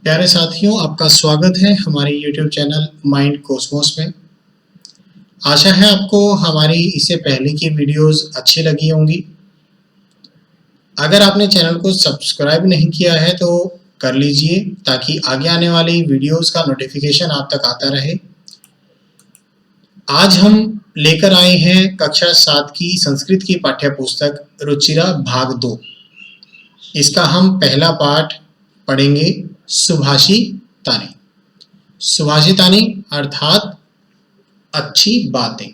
प्यारे साथियों, आपका स्वागत है हमारे YouTube चैनल माइंड कॉस्मोस में। आशा है आपको हमारी इससे पहले की वीडियोस अच्छी लगी होंगी। अगर आपने चैनल को सब्सक्राइब नहीं किया है तो कर लीजिए ताकि आगे आने वाली वीडियोस का नोटिफिकेशन आप तक आता रहे। आज हम लेकर आए हैं कक्षा 7 की संस्कृत की पाठ्य पुस्तक रुचिरा भाग 2। इसका हम पहला पाठ पढ़ेंगे, सुभाषितानि। सुभाषितानि अर्थात अच्छी बातें।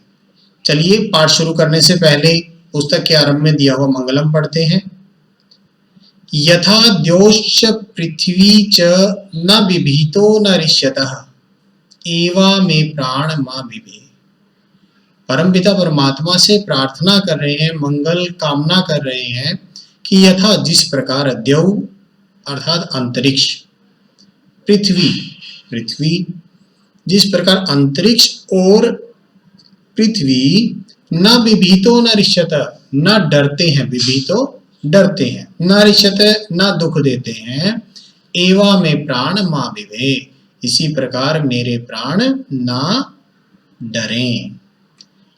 चलिए पाठ शुरू करने से पहले पुस्तक के आरंभ में दिया हुआ मंगलम पढ़ते हैं। यथा द्योश्च पृथ्वी च न बिभीतो न रिष्यतः एवा में प्राण मा बिभे। परमपिता परमात्मा से प्रार्थना कर रहे हैं, मंगल कामना कर रहे हैं कि यथा जिस प्रकार द्यौ अर्थात अंतरिक्ष, पृथ्वी जिस प्रकार अंतरिक्ष और पृथ्वी न बिभीतो न रिष्यत, न डरते हैं, बिभीतो डरते हैं, न रिष्यत न दुख देते हैं, एवा में प्राण मा बिभे, इसी प्रकार मेरे प्राण ना डरें।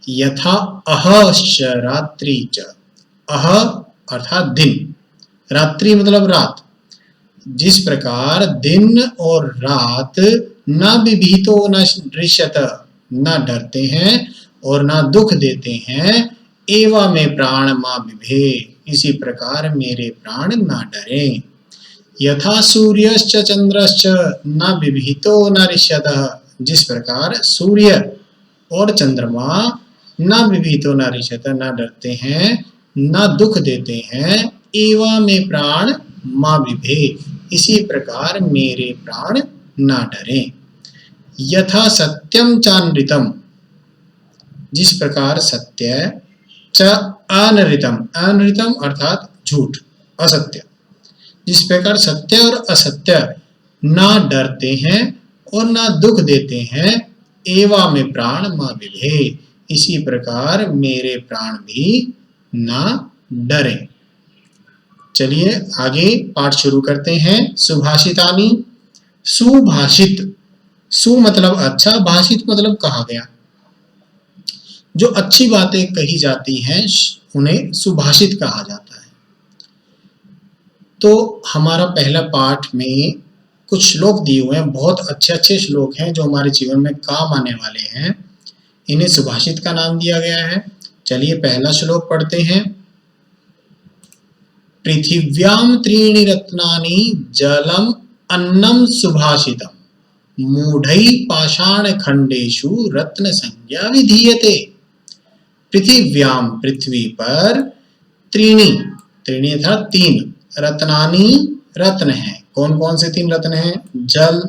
यथा अहश्च रात्रि च, अह अर्थात दिन, रात्रि मतलब रात, जिस प्रकार दिन और रात न बिभीतो न रिष्यत, न डरते हैं और न दुख देते हैं, एवा में प्राण मा बिभे, इसी प्रकार मेरे प्राण ना डरें। यथा सूर्यश्च चंद्रश्च न बिभीतो न रिष्यत, जिस प्रकार सूर्य और चंद्रमा न बिभीतो न रिष्यत, न डरते हैं न दुख देते हैं, एवा में प्राण मा बिभे, इसी प्रकार मेरे प्राण ना डरें। यथा सत्यम चानृतम, जिस प्रकार सत्य च अनृतम, अनृतम अर्थात झूठ, असत्य, जिस प्रकार सत्य और असत्य ना डरते हैं और ना दुख देते हैं, एवा में प्राण मा बिभे, इसी प्रकार मेरे प्राण भी ना डरें। चलिए आगे पाठ शुरू करते हैं। सुभाषितानि, सुभाषित, सु मतलब अच्छा, भाषित मतलब कहा गया। जो अच्छी बातें कही जाती हैं उन्हें सुभाषित कहा जाता है। तो हमारा पहला पाठ में कुछ श्लोक दिए हुए हैं, बहुत अच्छे अच्छे श्लोक हैं जो हमारे जीवन में काम आने वाले हैं, इन्हें सुभाषित का नाम दिया गया है। चलिए पहला श्लोक पढ़ते हैं। पृथिव्याम त्रीणि रत्नानि जलम अन्नम सुभाषितम मूढ़ै पाषाण खंडेषु रत्न संज्ञा विधीयते। पृथिव्याम पृथ्वी पर, त्रीणि त्रीणि अर्थात तीन, रत्नानि रत्न हैं। कौन कौन से तीन रत्न हैं? जल,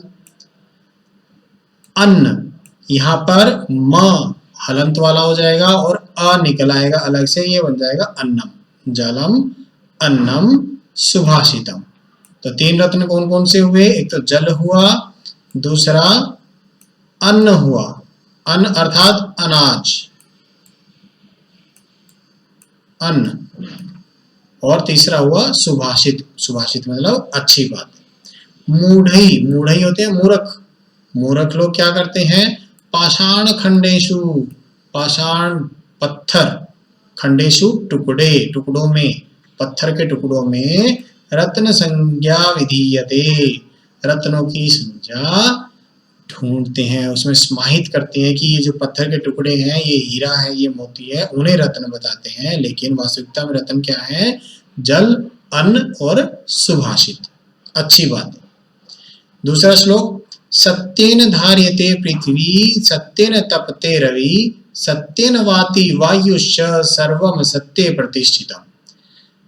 अन्न, यहाँ पर म हलंत वाला हो जाएगा और अ निकल आएगा अलग से, ये बन जाएगा अन्नम, जलम अन्नम सुभाषितम। तो तीन रत्न कौन कौन से हुए? एक तो जल हुआ, दूसरा अन्न हुआ, अन्न अर्थात अनाज, अन्न, और तीसरा हुआ सुभाषित, सुभाषित मतलब अच्छी बात। मूढ़ई, मूढ़ई होते हैं मूर्ख, मूर्ख लोग क्या करते हैं? पाषाण खंडेशु, पाषाण पत्थर, खंडेशु टुकड़े, टुकड़ों में, पत्थर के टुकड़ों में रत्न संज्ञा विधीयते, रत्नों की संज्ञा ढूंढते हैं, उसमें समाहित करते हैं कि ये जो पत्थर के टुकड़े हैं ये हीरा है, ये मोती है, उन्हें रत्न बताते हैं। लेकिन वास्तविकता में रत्न क्या है? जल, अन्न और सुभाषित, अच्छी बात है। दूसरा श्लोक, सत्येन धार्यते पृथ्वी सत्येन तपते रवि सत्येन वाति वायुश्च सर्वम सत्ये प्रतिष्ठितम।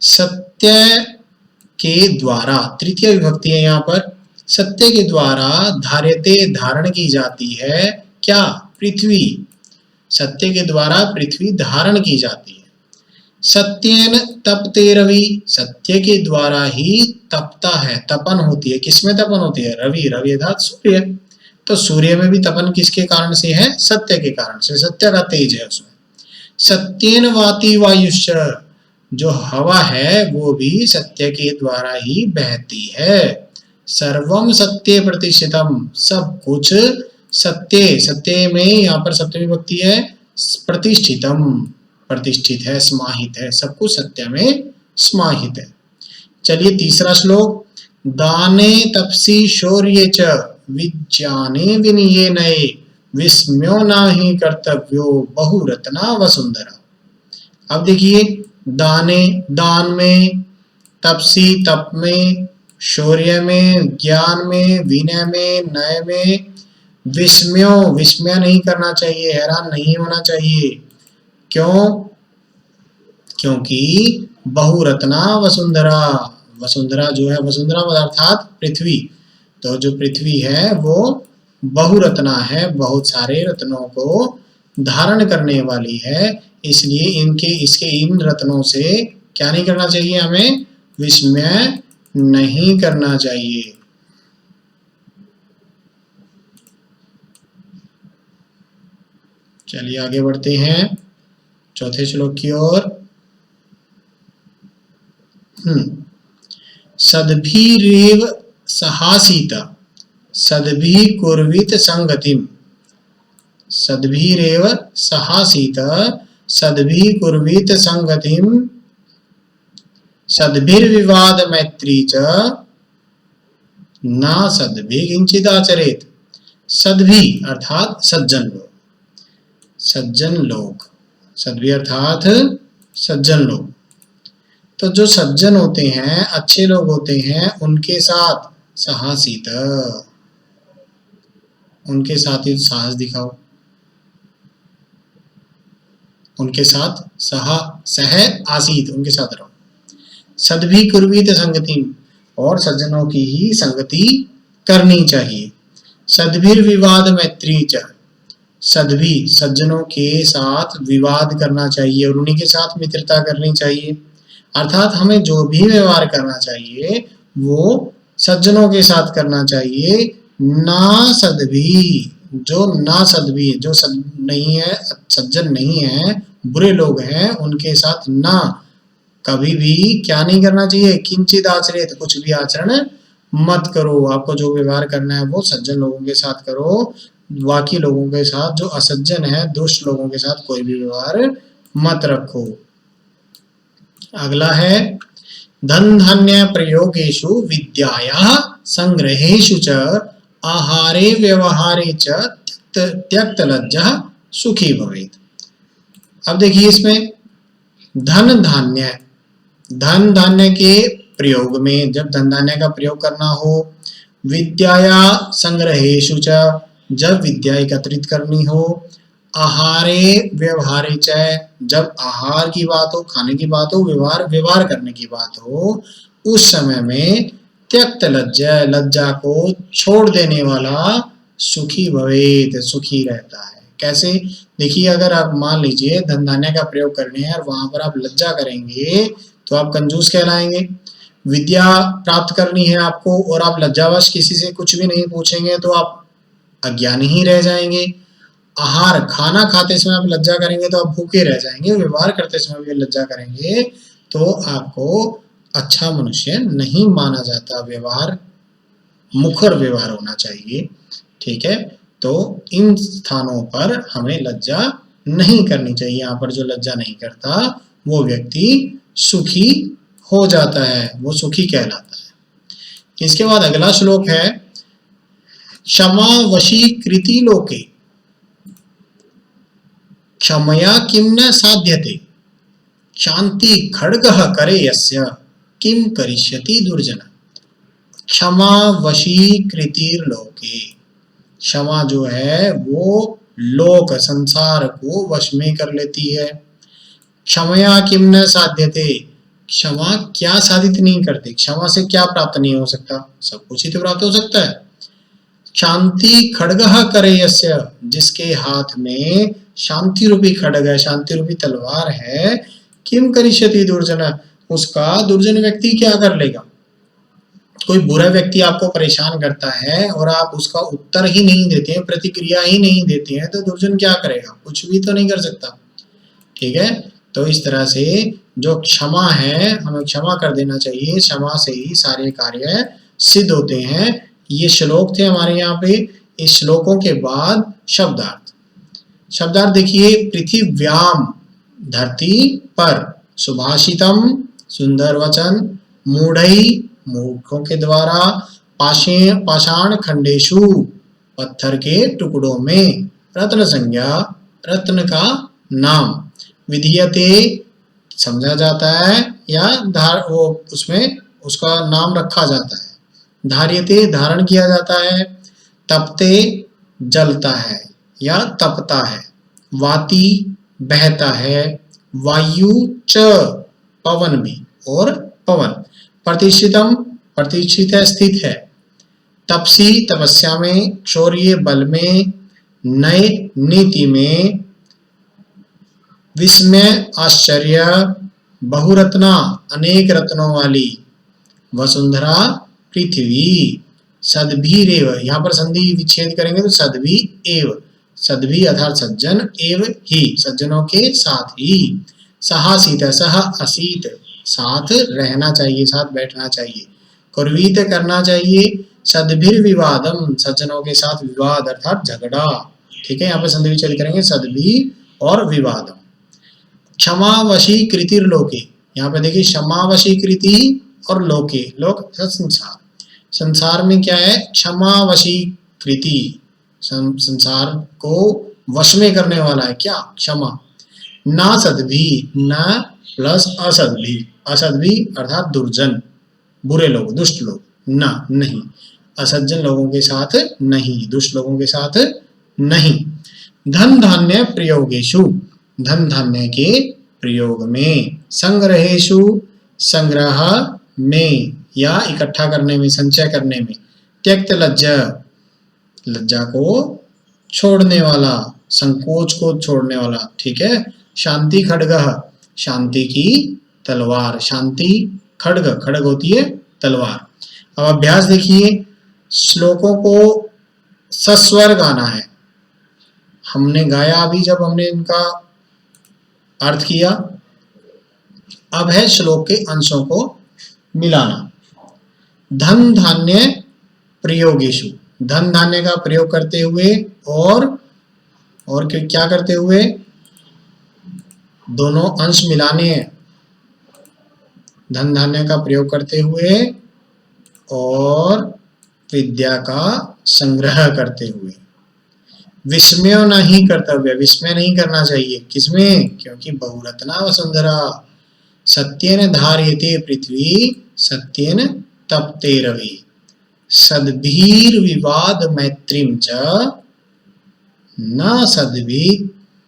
सत्य के द्वारा, तृतीय विभक्ति है यहाँ पर, सत्य के द्वारा धार्यते धारण की जाती है, क्या? पृथ्वी, सत्य के द्वारा पृथ्वी धारण की जाती है। सत्येन तपते रवि, सत्य के द्वारा ही तपता है, तपन होती है। किसमें तपन होती है? रवि, रवि अर्थात सूर्य। तो सूर्य में भी तपन किसके कारण से है? सत्य के कारण से, सत्य का तेज है उसमें। सत्येन वाति वायुश्च, जो हवा है वो भी सत्य के द्वारा ही बहती है। सर्वम सत्य प्रतिष्ठितम, सब कुछ सत्य, सत्य में यहाँ पर सप्तमी विभक्ति है, प्रतिष्ठितम प्रतिष्ठित है, समाहित है, सब कुछ सत्य में समाहित है। चलिए तीसरा श्लोक, दाने तपसी शौर्ये च विज्ञाने विनीये नये विस्मयो नाही कर्तव्यो बहुरत्ना वसुंधरा। अब देखिए, दाने दान में, तपसी तप में, शौर्य में ज्ञान में, विनय में, नय में, विस्मयो विस्मय नहीं करना चाहिए, हैरान नहीं होना चाहिए। क्यों? क्योंकि बहुरत्ना वसुंधरा, वसुंधरा जो है, वसुंधरा अर्थात पृथ्वी, तो जो पृथ्वी है वो बहुरत्ना है, बहुत सारे रत्नों को धारण करने वाली है, इसलिए इन रत्नों से क्या नहीं करना चाहिए, हमें विस्मय नहीं करना चाहिए। चलिए आगे बढ़ते हैं चौथे श्लोक की ओर। सद्भिरेव सहासीत सद्भि कुर्वीत संगतिम, सद्भिरेव सहासीत सद्भि कुर्वीत संगतिम सद्भिर्विवाद मैत्री च न सद्भि किंचित आचरेत। सद्भि अर्थात सज्जन लोग, सज्जन लोग, सद्भि अर्थात सज्जन लोग। तो जो सज्जन होते हैं, अच्छे लोग होते हैं, उनके साथ साहसीत, उनके साथ ही साहस दिखाओ, उनके साथ सह आसीत, उनके साथ रहो। सद्भि कुर्वीत संगति, और सज्जनों की ही संगति करनी चाहिए। सद्भिर विवाद मैत्री च, सद्भि सज्जनों के साथ विवाद करना चाहिए और उन्हीं के साथ मित्रता करनी चाहिए। अर्थात हमें जो भी व्यवहार करना चाहिए वो सज्जनों के साथ करना चाहिए, ना सद्भि, जो ना सद्भि, जो नहीं है, सज्जन नहीं है, बुरे लोग हैं, उनके साथ ना कभी भी क्या नहीं करना चाहिए, किंचित आचरित, कुछ भी आचरण मत करो। आपको जो व्यवहार करना है वो सज्जन लोगों के साथ करो, बाकी लोगों के साथ, जो असज्जन है, दुष्ट लोगों के साथ कोई भी व्यवहार मत रखो। अगला है, धन धान्य प्रयोगेषु विद्यायाः संग्रहेषु च आहारे व्यवहारे च त्यक्त लज्जः सुखी भवेत्। अब देखिए इसमें धन धान्य, धन धान्य के प्रयोग में, जब धन धान्य का प्रयोग करना हो, विद्याया संग्रहेषु च, जब विद्या एकत्रित करनी हो, आहारे व्यवहारे च, जब आहार की बात हो, खाने की बात हो, व्यवहार करने की बात हो, उस समय में त्यक्त लज्जा, लज्जा को छोड़ देने वाला सुखी भवेत, सुखी रहता है। कैसे? देखिए, अगर आप मान लीजिए धन धान्य का प्रयोग करने हैं और वहां पर आप लज्जा करेंगे तो आप कंजूस कहलाएंगे। विद्या प्राप्त करनी है आपको और आप लज्जावश किसी से कुछ भी नहीं पूछेंगे तो आप अज्ञानी ही रह जाएंगे। आहार, खाना खाते समय आप लज्जा करेंगे तो आप भूखे रह जाएंगे। व्यवहार करते समय भी लज्जा करेंगे तो आपको अच्छा मनुष्य नहीं माना जाता। व्यवहार मुखर व्यवहार होना चाहिए, ठीक है। तो इन स्थानों पर हमें लज्जा नहीं करनी चाहिए। यहाँ पर जो लज्जा नहीं करता वो व्यक्ति सुखी हो जाता है, वो सुखी कहलाता है। इसके बाद अगला श्लोक है, क्षमा वशीकृति लोके क्षमया किम न साध्यते शांति खड्गः करे यस्य किम करिष्यति दुर्जन। क्षमा वशीकृतिर लोके, क्षमा जो है वो लोक संसार को वश में कर लेती है। क्षमया किम न साध्यते, क्षमा क्या साधित नहीं करती, क्षमा से क्या प्राप्त नहीं हो सकता, सब कुछ ही तो प्राप्त हो सकता है। शांति खड्गः करे यस्य, जिसके हाथ में शांति रूपी खड्ग है, शांति रूपी तलवार है, किम करिष्यति दुर्जन, उसका दुर्जन व्यक्ति क्या कर लेगा। कोई बुरा व्यक्ति आपको परेशान करता है और आप उसका उत्तर ही नहीं देते हैं, प्रतिक्रिया ही नहीं देते हैं, तो दुर्जन क्या करेगा, कुछ भी तो नहीं कर सकता, ठीक है। तो इस तरह से जो क्षमा है, हमें क्षमा कर देना चाहिए, क्षमा से ही सारे कार्य सिद्ध होते हैं। ये श्लोक थे हमारे यहाँ पे। इस श्लोकों के बाद शब्दार्थ। शब्दार्थ देखिए, पृथिव्याम धरती पर, सुभाषितम सुंदर वचन, मूढ़ई मूर्खों के द्वारा, पाषाण खंडेशु पत्थर के टुकड़ों में, रत्न संज्ञा रत्न का नाम, विधीयते समझा जाता है या वो उसमें उसका नाम रखा जाता है, धार्यते धारण किया जाता है, तपते जलता है या तपता है, वाति बहता है, वायु च पवन भी और पवन, प्रतिष्ठितम प्रतिष्ठित है स्थित है, तपसी तपस्या में, शौर्य बल में, नए नीति में, विस्मय आश्चर्य, बहुरत्ना अनेक रत्नों वाली, वसुंधरा पृथ्वी, सद्भिरेव यहाँ पर संधि विच्छेद करेंगे तो सद्भि एव, सद्भि अर्थात सज्जन, एव ही सज्जनों के साथ ही, सहासीत सह असीत साथ रहना चाहिए, साथ बैठना चाहिए, कुर्वीत करना चाहिए, सद्भिर विवादम सज्जनों के साथ विवाद अर्थात झगड़ा। ठीक है, यहाँ पे संधि विच्छेद करेंगे सद्भि और विवादम। क्षमावशी कृतिर लोके, यहाँ पे देखिए क्षमावशी कृति और लोके, लोक संसार, संसार में क्या है, क्षमावशी कृति, संसार को वश में करने वाला है क्या, क्षमा। ना सद्भि, न प्लस असद्भि, असद्भि अर्थात दुर्जन बुरे लोग दुष्ट लोग, ना नहीं, असज्जन लोगों के साथ नहीं, दुष्ट लोगों के साथ नहीं। धन धान्य प्रयोगेशु, धन धान्य के प्रयोग में, संग्रहेशु संग्रह में या इकट्ठा करने में, संचय करने में, त्यक्त लज्जा लज्जा को छोड़ने वाला, संकोच को छोड़ने वाला। ठीक है, शांति खड्गः शांति की तलवार, शांति खड्ग, खड्ग होती है तलवार। अब अभ्यास देखिए, श्लोकों को सस्वर गाना है, हमने गाया अभी जब हमने इनका अर्थ किया, अब है श्लोक के अंशों को मिलाना। धन धान्य प्रयोगेशु, धन धान्य का प्रयोग करते हुए और क्या करते हुए, दोनों अंश मिलाने हैं, धन धान्य का प्रयोग करते हुए और विद्या का संग्रह करते हुए। विस्मय नहीं कर्तव्य, विस्मय नहीं करना चाहिए, किसमें, क्योंकि बहुरत्ना वसुंधरा, सत्येन धार्यते पृथ्वी सत्येन तपते रवि, सद्भिर विवाद मैत्रीम च न सद्भि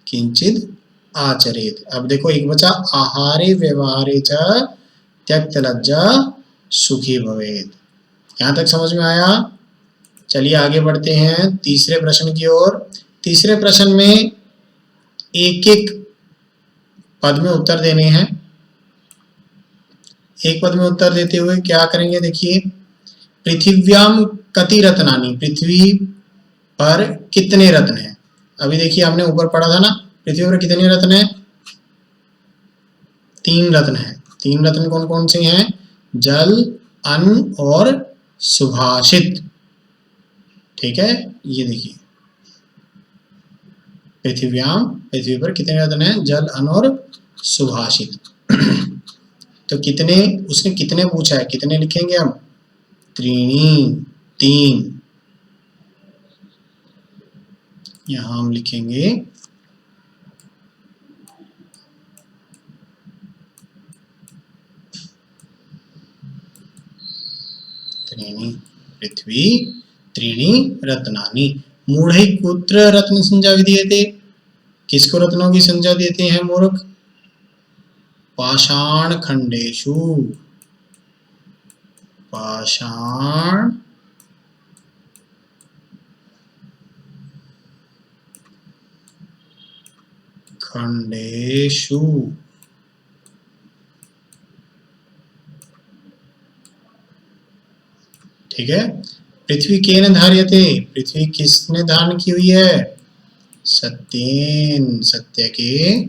किंचित आचरेत। अब देखो एक बचा, आहारे व्यवहारे च त्यक्त लज्जा सुखी भवेत। यहां तक समझ में आया? चलिए आगे बढ़ते हैं तीसरे प्रश्न की ओर। तीसरे प्रश्न में एक एक पद में उत्तर देने हैं। एक पद में उत्तर देते हुए क्या करेंगे, देखिए, पृथिव्याम कति रत्नानि, पृथ्वी पर कितने रत्न हैं। अभी देखिए हमने ऊपर पढ़ा था ना, पृथ्वी पर कितने रत्न हैं, 3 रत्न हैं। 3 रत्न कौन कौन से हैं, जल, अन्न और सुभाषित। ठीक है, ये देखिए पृथिव्याम, पृथ्वी पर कितने रत्न हैं, जल, अन्न और सुभाषित। तो कितने, उसने कितने पूछा है, कितने लिखेंगे हम, त्रीणी, 3। यहां हम लिखेंगे त्रीणी, पृथ्वी त्रीणी रत्नानि। मूढ़ै कुत्र रत्न संज्ञा विधीयते, किसको रत्नों की संज्ञा देते हैं मूर्ख, पाषाण खंडेशु, पाषाण खंडेशु। ठीक है, पृथ्वी केन धार्यते, पृथ्वी किसने धारण की हुई है, सत्येन, सत्य के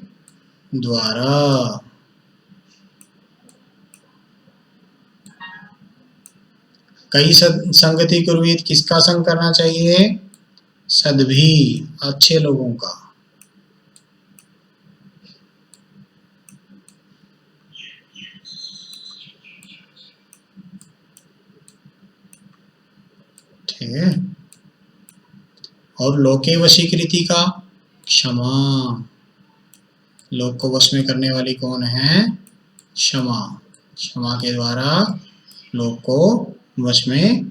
द्वारा। कई संगति कुर्वीत, किसका संग करना चाहिए? सद्भी, अच्छे लोगों का। ठीक है। और लोके वशीकृति का? क्षमा। लोक को वश में करने वाली कौन है? क्षमा। क्षमा के द्वारा लोक को वश में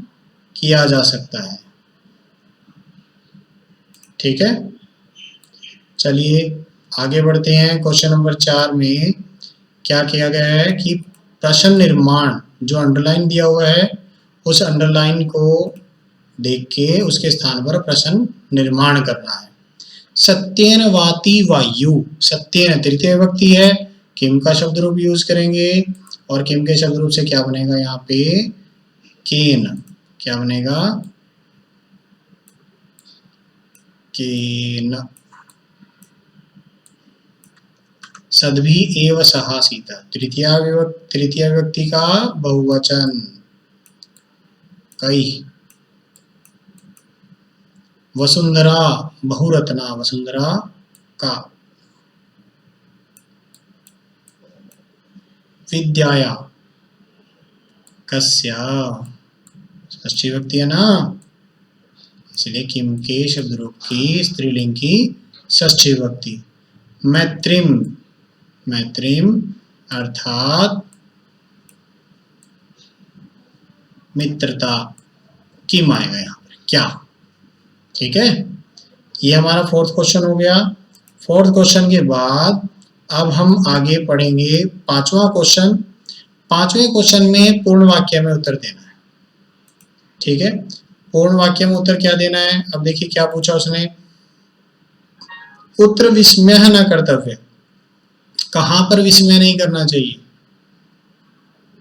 किया जा सकता है। ठीक है, चलिए आगे बढ़ते हैं। क्वेश्चन नंबर 4 में क्या किया गया है कि प्रश्न निर्माण, जो अंडरलाइन दिया हुआ है उस अंडरलाइन को देख के उसके स्थान पर प्रश्न निर्माण करना है। सत्येन वाति वायु, सत्येन तृतीय विभक्ति है, किम का शब्द रूप यूज करेंगे और किम के शब्द रूप से क्या बनेगा यहाँ पे? केन। क्या बनेगा? केन। सद्भी एव सहासीत, तृतीय विभक्ति का बहुवचन कई। वसुंधरा बहुरत्ना, वसुंधरा का। विद्याया कस्या, षष्ठी विभक्ति है ना, इसलिए किम के शब्द रूप की स्त्रीलिंग की षष्ठी विभक्ति। मैत्रीम, मैत्रीम अर्थात मित्रता, किम आएगा यहाँ पर, क्या। ठीक है, ये हमारा फोर्थ क्वेश्चन हो गया। फोर्थ क्वेश्चन के बाद अब हम आगे पढ़ेंगे पांचवा क्वेश्चन। पांचवें क्वेश्चन में पूर्ण वाक्य में उत्तर देना है। ठीक है, पूर्ण वाक्य में उत्तर क्या देना है? अब देखिए क्या पूछा उसने, पुत्र विस्मय न कर्तव्य, कहां पर विस्मय नहीं करना चाहिए?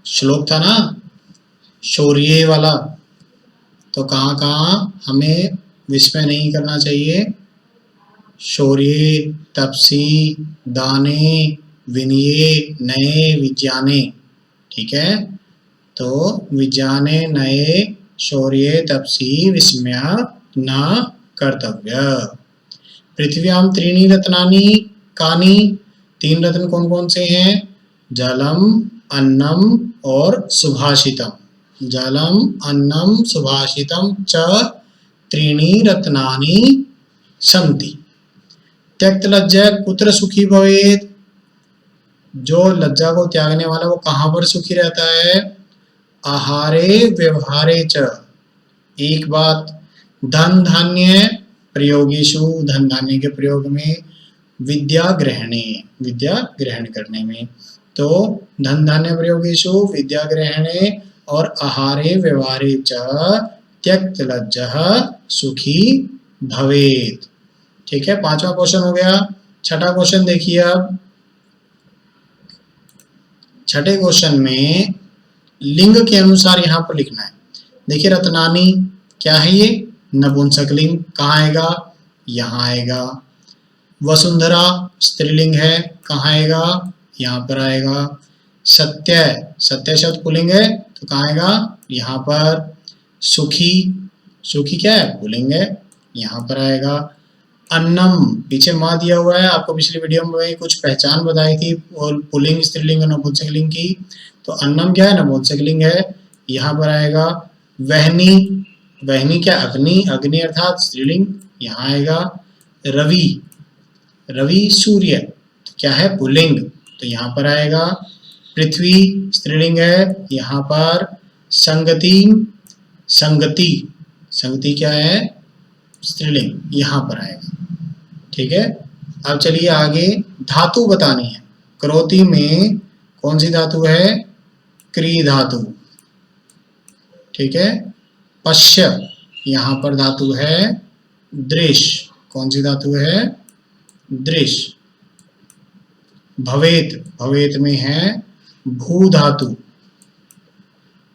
श्लोक था ना शौर्य वाला, तो कहां कहां हमें विस्मय नहीं करना चाहिए? शौर्ये, तपसी, दाने, विनये, नये, विज्ञाने। ठीक है, तो विज्ञाने, नये, शौर्ये, तपसी, विस्मय न कर्तव्य। पृथ्व्याम त्रीणि रत्नानि कानि, तीन रत्न कौन कौन से हैं? जलम, अन्नम और सुभाषितम। जलम, अन्नम, सुभाषितम च त्रीणि रत्नानि सन्ति। त्यक्त लज्जा कुत्र सुखी भवेत्, जो लज्जा को त्यागने वाला वो कहां पर सुखी रहता है? आहारे व्यवहारे च। एक बात, धन धान्य प्रयोगेषु, धन धान्य के प्रयोग में, विद्या ग्रहणे, विद्या ग्रहण करने में। तो धन धान्य प्रयोगेषु, विद्या ग्रहणे और आहारे व्यवहारे च त्यक्त लज्जः सुखी भवेत्। ठीक है, पांचवा क्वेश्चन हो गया। छठा क्वेश्चन देखिए अब। छठे क्वेश्चन में लिंग के अनुसार यहाँ पर लिखना है। देखिए रत्नानी क्या है? ये नपुंसकलिंग, कहाँ आएगा? यहाँ आएगा। वसुंधरा स्त्रीलिंग है, कहाँ आएगा? यहाँ पर आएगा। सत्य, सत्य शब्द पुल्लिंग है तो कहाँ आएगा? यहाँ पर। सुखी, सुखी क्या है? पुल्लिंग है, यहाँ पर आएगा। अन्नम, पीछे माँ दिया हुआ है, आपको पिछली वीडियो में कुछ पहचान बताई थी पुल्लिंग, स्त्रीलिंग और नपुंसकलिंग की। तो अन्नम क्या है? नपुंसकलिंग है, यहाँ पर आएगा। वहनी, वहनी क्या? अग्नि, अग्नि अर्थात स्त्रीलिंग, यहाँ आएगा। रवि, रवि सूर्य क्या है? पुल्लिंग, तो यहाँ पर आएगा। पृथ्वी स्त्रीलिंग है, यहाँ पर। संगति, संगति, संगति क्या है? स्त्रीलिंग, यहाँ पर आएगा। ठीक है, अब चलिए आगे धातु बतानी है। करोति में कौन सी धातु है? क्री धातु। ठीक है, पश्य, यहाँ पर धातु है दृश्य, कौन सी धातु है? दृश्य। भवेत, भवेत में है भू धातु।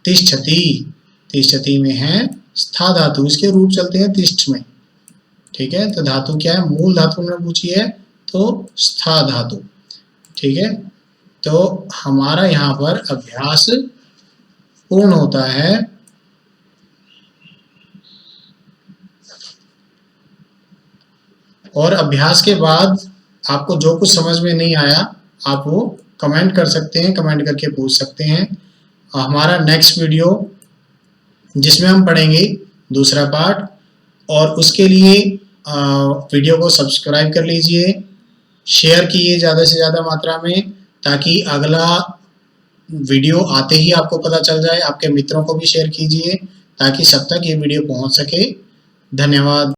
तिष्ठति, तिष्ठति में है स्था धातु, इसके रूप चलते हैं तिष्ठ में। ठीक है, तो धातु क्या है? मूल धातु में पूछी है तो स्था धातु। ठीक है, तो हमारा यहाँ पर अभ्यास पूर्ण होता है और अभ्यास के बाद आपको जो कुछ समझ में नहीं आया आप वो कमेंट कर सकते हैं, कमेंट करके पूछ सकते हैं। हमारा नेक्स्ट वीडियो जिसमें हम पढ़ेंगे दूसरा पार्ट, और उसके लिए वीडियो को सब्सक्राइब कर लीजिए, शेयर कीजिए ज़्यादा से ज़्यादा मात्रा में, ताकि अगला वीडियो आते ही आपको पता चल जाए। आपके मित्रों को भी शेयर कीजिए ताकि सब तक ये वीडियो पहुंच सके। धन्यवाद।